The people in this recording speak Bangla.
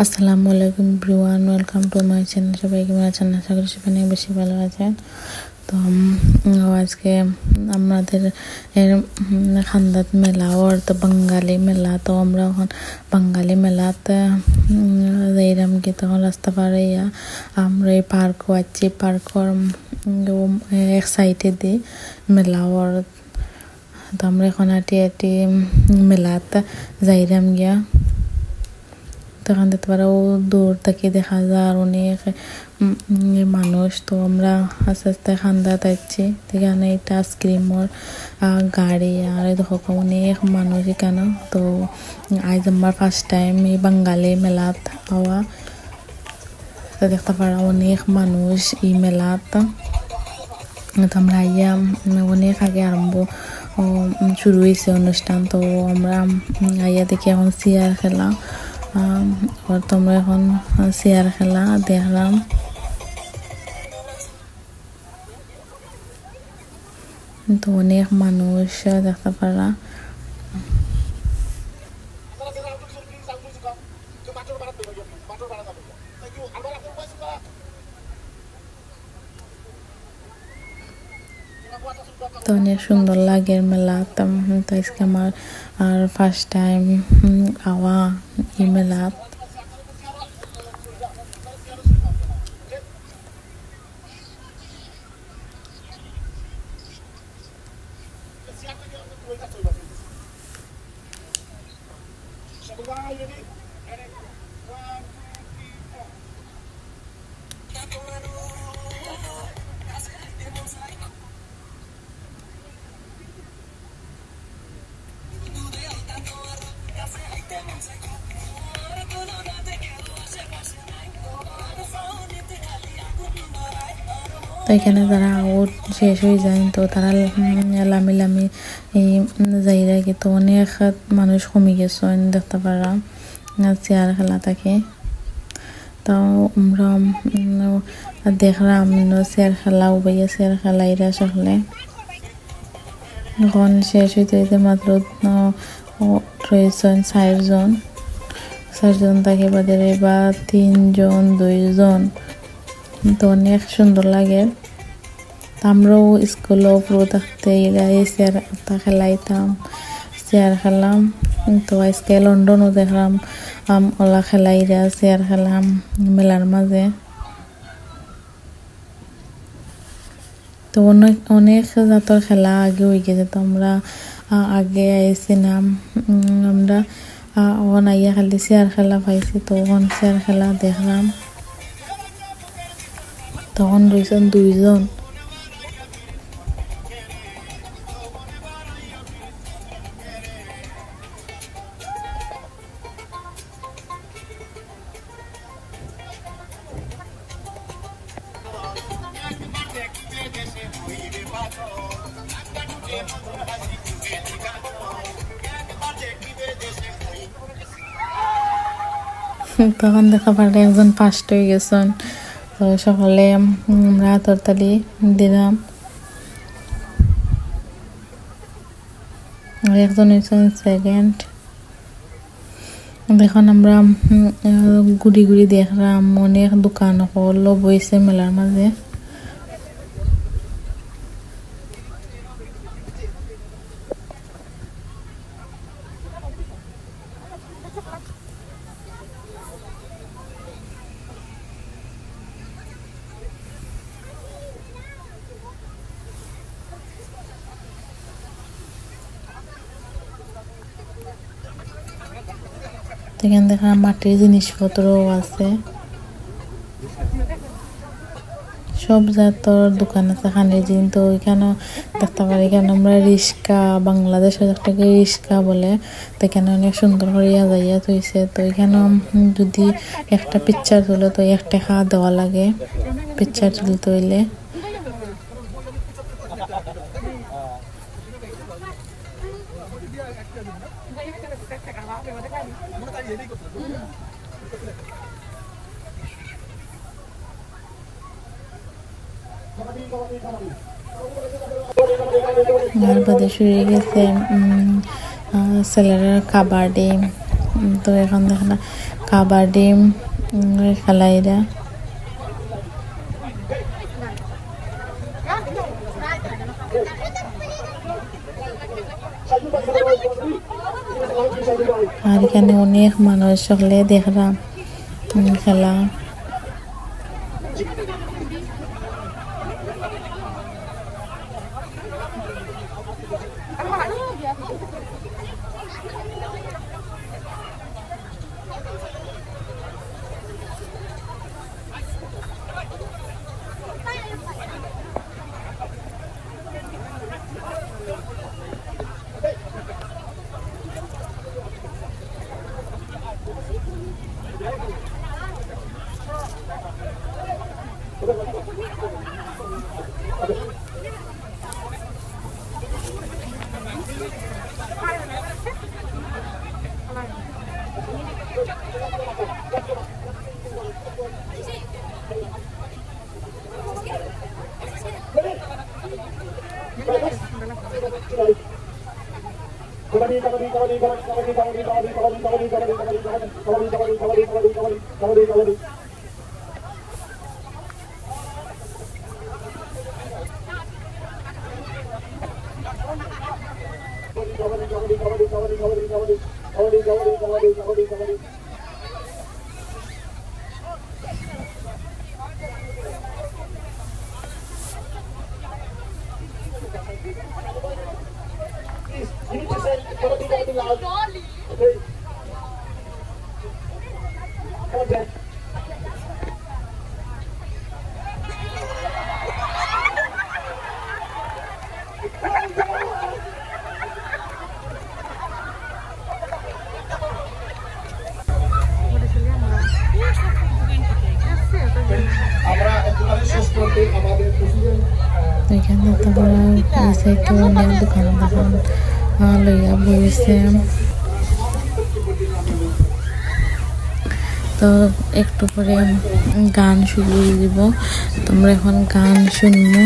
আসসালামু আলাইকুম everyone, welcome to my channel. সবাই কেমন আছেন? আশা করি সবাই অনেক বেশি ভালো আছেন। তো আজকে আমাদের খান্দাত মেলা ওর তো বাঙালি মেলা, তো আমরা এখন বাঙালি মেলাতে যাইলাম কি তখন রাস্তা পার হইয়া আমরা এই পার্কও আছি। পার্কর এক সাইডে দিয়ে মেলা ওর, তো আমরা এখন আটি মেলাতে যাইলাম গিয়া। তখন দেখতে পারো দূর থেকে দেখা যায় আর অনেক মানুষ। তো আমরা আস্তে আস্তে খান্দা যাচ্ছি, এখানে এটা আইসক্রিমর গাড়ি আর দেখো অনেক মানুষ এখানে। তো আজ আমার ফার্স্ট টাইম এই বাঙালি মেলাত হওয়া, তো দেখতে পারো অনেক মানুষ এই মেলাত। তো আমরা আইয়া অনেক আগে আরম্ভ শুরু হয়েছে অনুষ্ঠান। তো আমরা আইয়া দেখি এখন চেয়ার খেলা, আর তোমরা এখন চেয়ার খেলা দেখলাম। তো অনেক মানুষ দেখতে পারা। তো অনেক সুন্দর লাগে মেলা। তো আজকে আমার আর ফার্স্ট টাইম আওয়া এই মেলা। তো এখানে যারা আউট শেষ হয়ে যায় তো তারা লামি লামি এই যাইরা কিন্তু অনেক মানুষ কমে গেছে দেখতে পারা চেয়ার খেলা থাকে। তো আমরা দেখলাম চেয়ার খেলা উবাইয়া চেয়ার খেলা এরা সকলে এখন শেষ হইতে হইতে মাত্র রয়েছেন 4 জন থাকে বাদের বা 3 জন 2 জন। তো অনেক সুন্দর লাগে। আমরাও স্কুল পুরো থাকতে এরা এই চেয়ার খেলাইতাম, চেয়ার খেলাম। তো আজকে লন্ডনও দেখলাম ওলা খেলাইরা চেয়ার খেলাম মেলার মাঝে। তো অনেক জাতর খেলা আগে হয়ে গেছে। তো আমরা আগে আইছিলাম, আমরা আইয়া খালি চেয়ার খেলা পাইছি। তো চেয়ার খেলা দেখলাম, তখন রয়েছেন 2 জন। তখন দেখা পারলে একজন ফার্স্ট হয়ে গেছেন। তো সকালে আমরা তরতালি দিলাম, আর একজন হয়েছেন সেকেন্ড। এখন আমরা ঘুরি ঘুরি দেখলাম অনেক দোকান হল বইছে মেলার মাঝে। এখানে দেখা মাটির জিনিসপত্রও আছে, সব জাতর দোকান আছে খানের জিনিস। তো এখানে দেখতে পারি এখানে আমরা রিস্কা, বাংলাদেশের একটাকে রিস্কা বলে। তো এখানে অনেক সুন্দর করিয়া যাইয়া থইছে। তো এখানে যদি একটা পিকচার তুলে তো 1 টাকা দেওয়া লাগে পিকচার তুলতে হইলে। আর বাদে শুরু গেছে ছেলেরা কাবাডি তো এখন দেখেন কাবাডি খেলাইরা আর এখানে অনেক মানুষ সকলে দেখলাম খেলা এখানে তো অনেক দোকান লইয়া বইছে তো একটু পরে গান শুরু দিব তোমরা এখন গান শুনবো